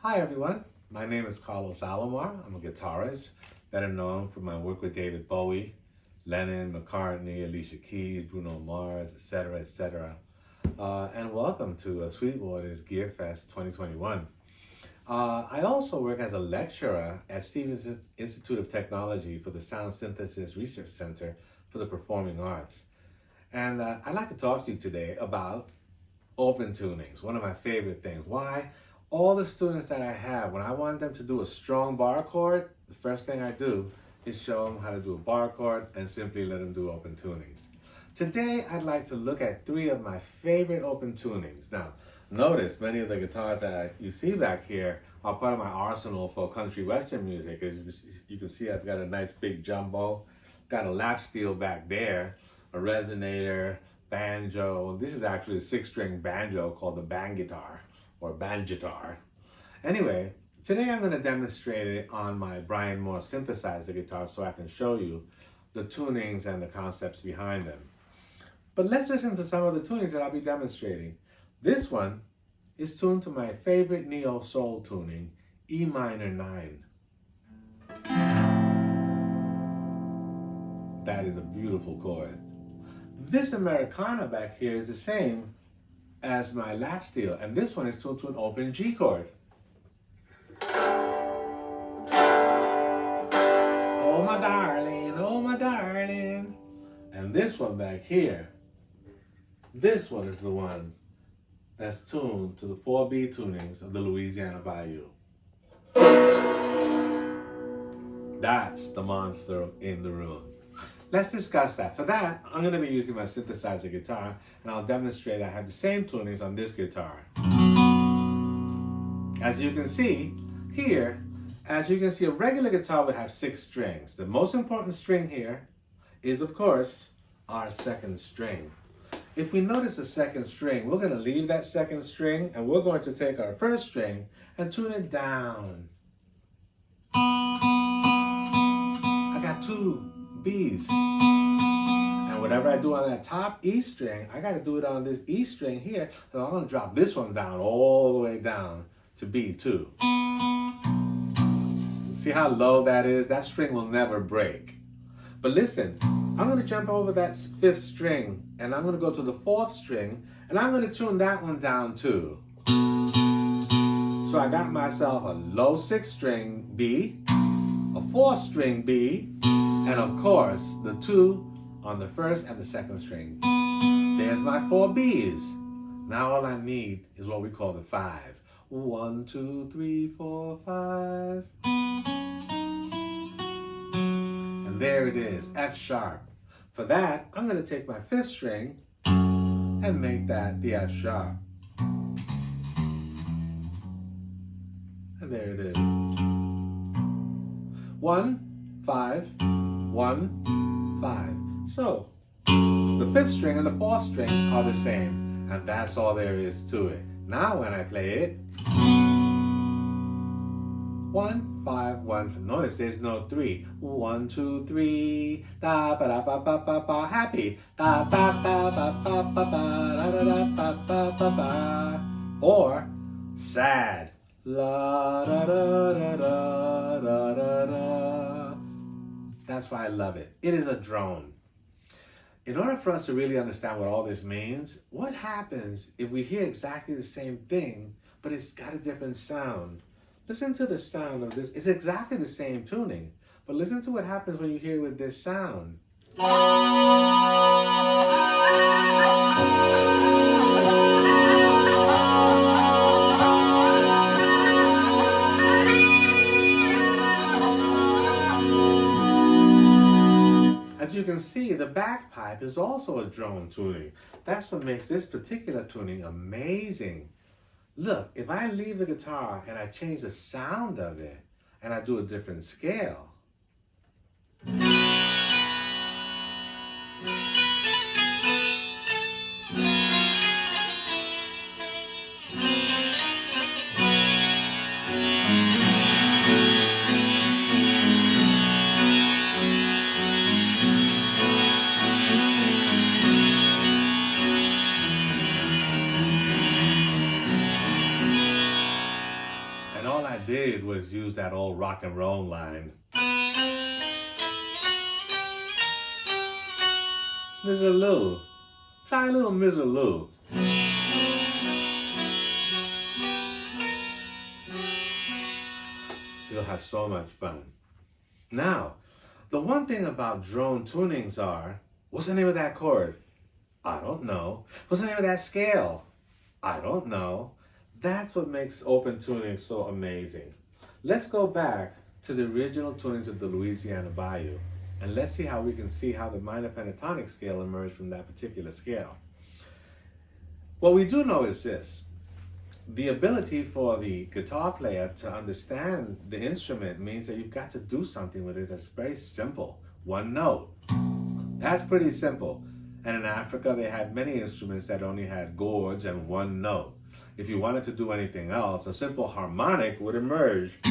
Hi everyone, my name is Carlos Alomar. I'm a guitarist, better known for my work with David Bowie, Lennon, McCartney, Alicia Keys, Bruno Mars, etc., etc. And welcome to Sweetwater's Gear Fest 2021. I also work as a lecturer at Stevens Institute of Technology for the Sound Synthesis Research Center for the Performing Arts. And I'd like to talk to you today about open tunings, one of my favorite things. Why? All the students that I have, when I want them to do a strong bar chord, the first thing I do is show them how to do a bar chord and simply let them do open tunings. Today, I'd like to look at 3 of my favorite open tunings. Now, notice many of the guitars that you see back here are part of my arsenal for country western music. As you can see, I've got a nice big jumbo, got a lap steel back there, a resonator, banjo. This is actually a 6-string banjo called the bang guitar or banjitar. Anyway, today I'm going to demonstrate it on my Brian Moore synthesizer guitar so I can show you the tunings and the concepts behind them. But let's listen to some of the tunings that I'll be demonstrating. This one is tuned to my favorite neo soul tuning, E minor 9. That is a beautiful chord. This Americana back here is the same as my lap steel, and this one is tuned to an open G chord. Oh my darling, oh my darling. And this one back here, this one is the one that's tuned to the 4B tunings of the Louisiana Bayou. That's the monster in the room. Let's discuss that. For that, I'm going to be using my synthesizer guitar, and I'll demonstrate I have the same tunings on this guitar. As you can see here, a regular guitar would have 6 strings. The most important string here is, of course, our 2nd string. If we notice the 2nd string, we're going to leave that 2nd string, and we're going to take our 1st string and tune it down. I got 2 B's. And whatever I do on that top E string, I got to do it on this E string here. So I'm going to drop this one down all the way down to B2. See how low that is? That string will never break. But listen, I'm going to jump over that 5th string and I'm going to go to the 4th string and I'm going to tune that one down too. So I got myself a low 6th string B, a 4th string B, and of course, the 2 on the 1st and the 2nd string. There's my 4 B's. Now all I need is what we call the 5. 1, 2, 3, 4, 5. And there it is, F sharp. For that, I'm going to take my 5th string and make that the F sharp. And there it is. 1, 5, 1, 5. So, the 5th string and the 4th string are the same, and that's all there is to it. Now when I play it, 1, 5, 1. Notice there's no 3. 1, 2, 3. Da ba da ba ba ba ba. Happy. Da ba ba ba ba ba ba da da da ba ba ba ba. Or sad. La da da da da da da da. That's why I love it. It is a drone. In order for us to really understand what all this means, what happens if we hear exactly the same thing, but it's got a different sound? Listen to the sound of this. It's exactly the same tuning, but listen to what happens when you hear it with this sound. As you can see, the bagpipe is also a drone tuning. That's what makes this particular tuning amazing. Look, if I leave the guitar and I change the sound of it and I do a different scale. did was use that old rock and roll line. Mr. Lou, try a little Mr. Lou. You'll have so much fun. Now, the one thing about drone tunings are, what's the name of that chord? I don't know. What's the name of that scale? I don't know. That's what makes open tuning so amazing. Let's go back to the original tunings of the Louisiana Bayou, and let's see how we can see how the minor pentatonic scale emerged from that particular scale. What we do know is this. The ability for the guitar player to understand the instrument means that you've got to do something with it that's very simple. One note. That's pretty simple. And in Africa, they had many instruments that only had chords and one note. If you wanted to do anything else, a simple harmonic would emerge. A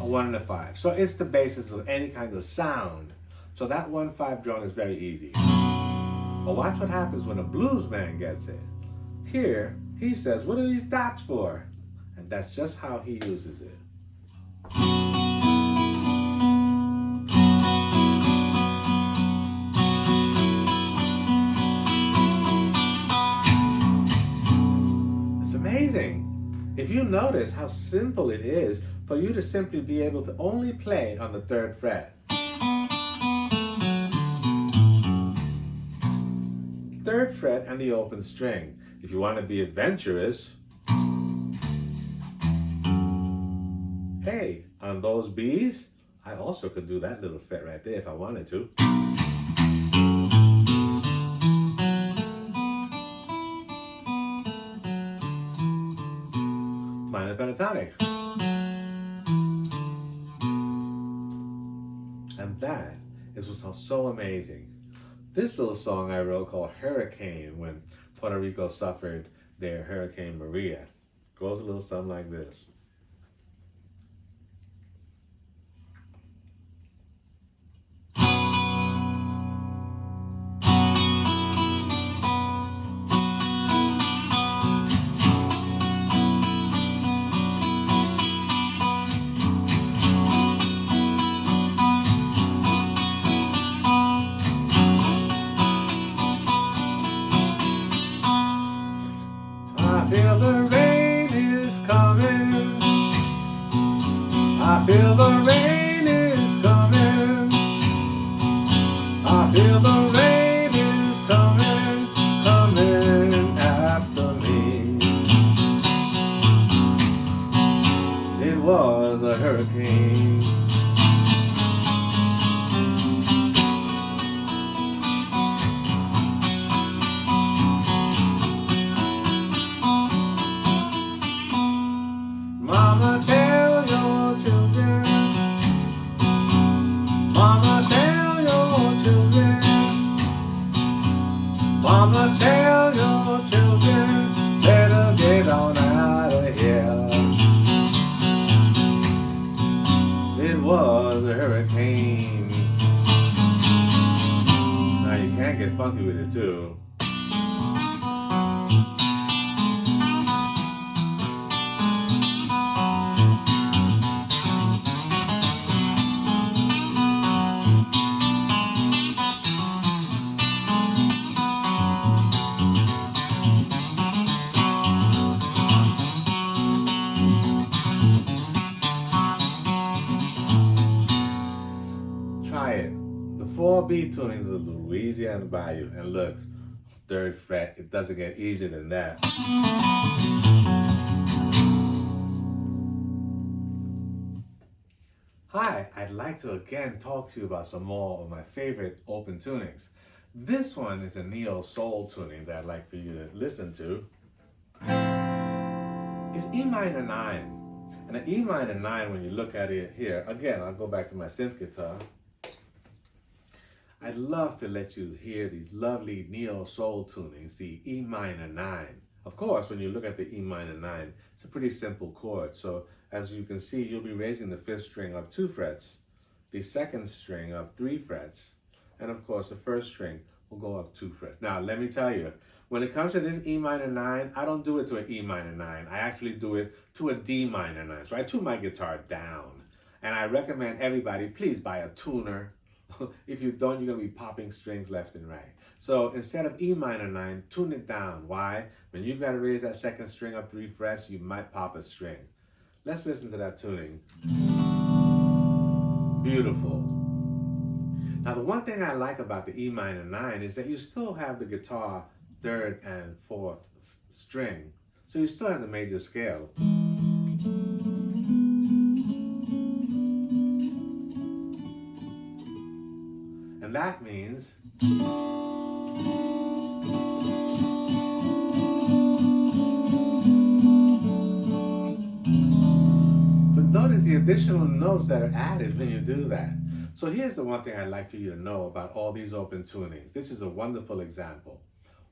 1 and a 5. So it's the basis of any kind of sound. So that 1-5 drone is very easy. But watch what happens when a blues man gets it. Here, he says, what are these dots for? And that's just how he uses it. It's amazing. If you notice how simple it is for you to simply be able to only play on the 3rd fret. 3rd fret and the open string. If you want to be adventurous, hey, on those B's, I also could do that little fret right there if I wanted to. Minor pentatonic. And that is what's so amazing. This little song I wrote called Hurricane when Puerto Rico suffered their Hurricane Maria goes a little something like this. I feel the rain is coming. I feel the rain is coming. I feel the rain is coming, coming after me. It was a hurricane. Mama, tell your children. Mama, tell your children. Mama, tell your children. Better get on out of here. It was a hurricane. Now you can't get funky with it too. Try it. The 4B tunings of the Louisiana Bayou, and look, 3rd fret, it doesn't get easier than that. Hi, I'd like to again talk to you about some more of my favorite open tunings. This one is a neo soul tuning that I'd like for you to listen to. It's E minor 9. And an E minor 9, when you look at it here, again, I'll go back to my synth guitar. I'd love to let you hear these lovely neo soul tunings, the E minor 9. Of course, when you look at the E minor 9, it's a pretty simple chord. So as you can see, you'll be raising the 5th string up 2 frets, the 2nd string up 3 frets, and of course the 1st string we'll go up 2 frets. Now, let me tell you, when it comes to this E minor 9, I don't do it to an E minor 9. I actually do it to a D minor 9. So I tune my guitar down. And I recommend everybody, please buy a tuner. If you don't, you're going to be popping strings left and right. So instead of E minor 9, tune it down. Why? When you've got to raise that second string up 3 frets, you might pop a string. Let's listen to that tuning. Beautiful. Now, the one thing I like about the E minor 9 is that you still have the guitar 3rd and 4th string. So you still have the major scale. And that means but notice the additional notes that are added when you do that. So here's the one thing I'd like for you to know about all these open tunings. This is a wonderful example.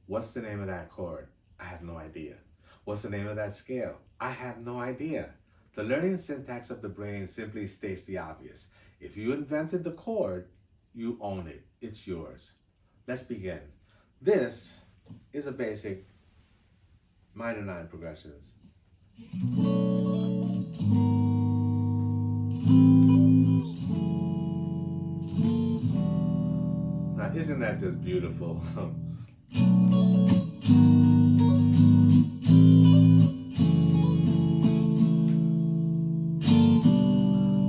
What's the name of that chord? I have no idea. What's the name of that scale? I have no idea. The learning syntax of the brain simply states the obvious. If you invented the chord, you own it. It's yours. Let's begin. This is a basic minor 9 progressions. Now, isn't that just beautiful?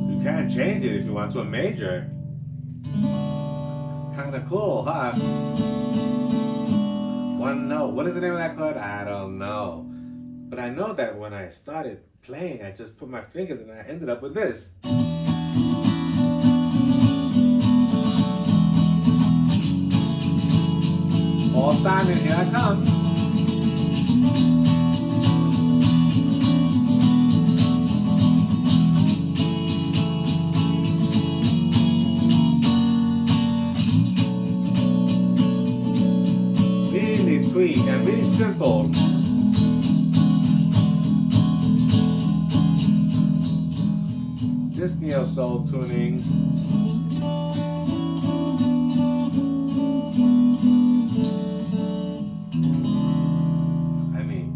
You can't change it if you want to a major. Kind of cool, huh? One note. What is the name of that chord? I don't know. But I know that when I started playing, I just put my fingers and I ended up with this. All Simon, here I come. Really sweet and really simple. This neo soul tuning.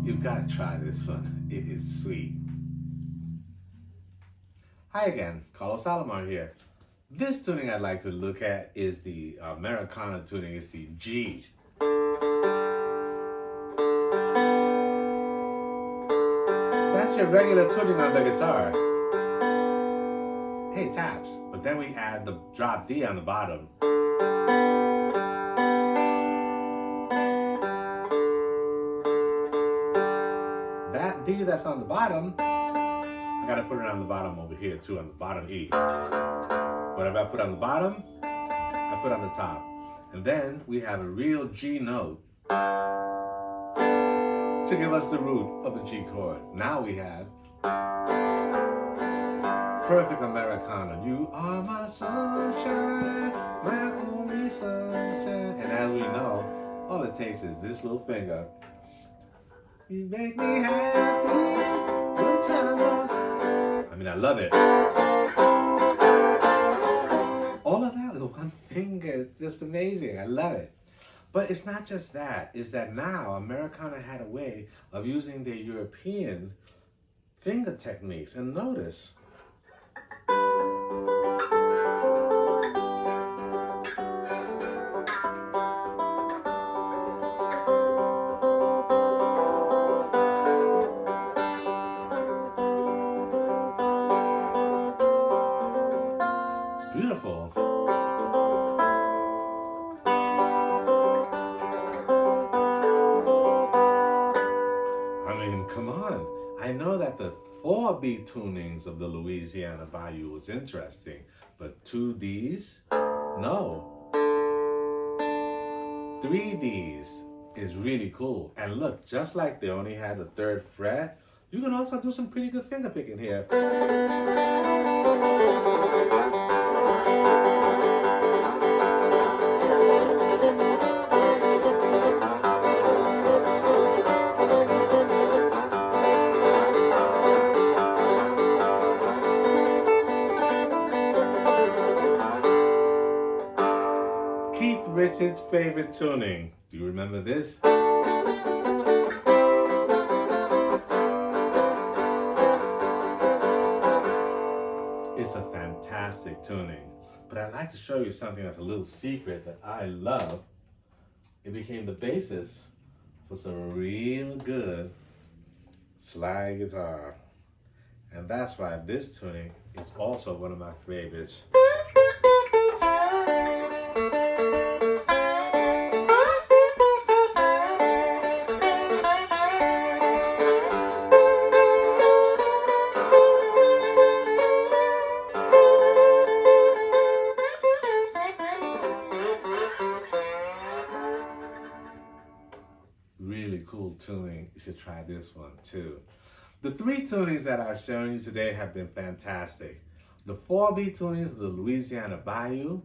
You've got to try this one. It is sweet. Hi again, Carlos Alomar here. This tuning I'd like to look at is the Americana tuning. It's the G. That's your regular tuning on the guitar. Hey, taps. But then we add the drop D on the bottom. That D that's on the bottom, I gotta put it on the bottom over here too, on the bottom E. Whatever I put on the bottom, I put on the top. And then we have a real G note to give us the root of the G chord. Now we have perfect Americana. You are my sunshine, my only sunshine. And as we know, all it takes is this little finger. You make me happy, good time. I mean, I love it. All of that with one finger is just amazing. I love it. But it's not just that. It's that now Americana had a way of using their European finger techniques. And notice, beautiful. I mean, come on. I know that the 4-beat tunings of the Louisiana Bayou was interesting, but 2 Ds? No. 3 Ds is really cool. And look, just like they only had the 3rd fret, you can also do some pretty good finger picking here. Keith Richards' favorite tuning. Do you remember this? It's a fantastic tuning. But I'd like to show you something that's a little secret that I love. It became the basis for some real good slide guitar. And that's why this tuning is also one of my favorites. Really cool tuning. You should try this one too. The three tunings that I've shown you today have been fantastic. The 4B tunings of the Louisiana Bayou,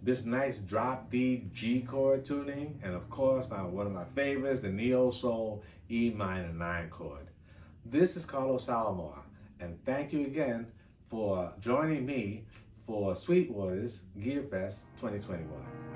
this nice drop D G chord tuning, and of course one of my favorites, the Neo Soul E minor 9 chord. This is Carlos Alomar, and thank you again for joining me for Sweetwater's Gear Fest 2021.